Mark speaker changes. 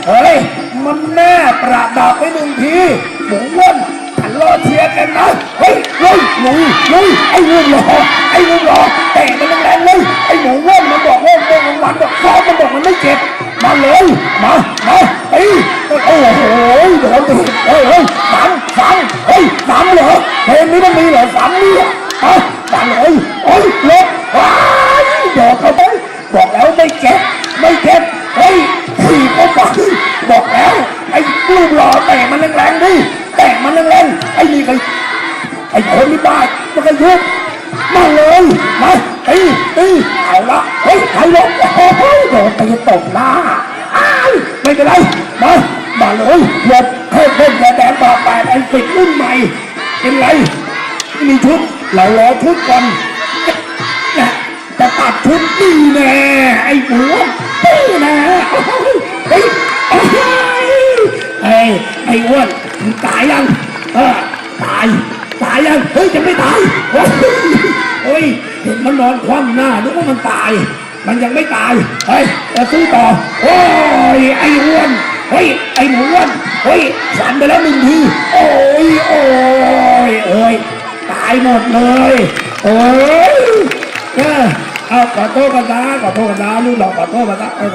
Speaker 1: เฮ้ยมันแน่ประดับไปหนึ่งทีหมูอ้วนฉันรอเชียร์กันนะเฮ้ยลุยไอ้ลุงหล่อแต่มันแรงเลยไอ้หมูอ้วนมันบอกว่าเมื่อวันบอกซ้อมมันบอกมันไม่เจ็บมาเลยมาเฮ้ยโอ้โหโดนตีเฮ้ยฝังเฮ้ยฝังเหรอเพลงนี้มันมีเหรอฝังนี่มาเลยโอ้ยลบว้ายบอกเขาไปบอกแล้วไม่เจ็บเฮ้ยขี่เขาไปบอกแล้วไอ้ลูกหล่อแต่มันแรงดิแต่มันแรงไอ้นี่ไอ้คนนี้บ้ามันก็ยุบมาเลยมาตีเอาละเฮ้ยใครลบโอ้ยโดนตีตกหน้าไม่เป็นไรมาเลยหลบเข้าเพิ่มแดงต่อไปไอ้ปิดรุ่นใหม่เป็นไรมีชุดเรารอชุดก่อนจะตัดชุดนี่แน่ไอ้หมูนี่แน่เฮ้ยไอ้อ้วนตายยังตายยังเฮ้ยจะไม่ตายเฮ้ยเห็นมันนอนคว่ำหน้านึกว่ามันตายมันยังไม่ตายเฮ้ยจะสู้ต่อโอ้ยไอ้อ้วนเฮ้ยไอ้หมูอ้วนเฮ้ยสั่นไปแล้วหนึ่งทีโอ้ยตายหมดเลยโอ้ยเอาขอโทษกันนะลูกหลอกขอโทษกันนะ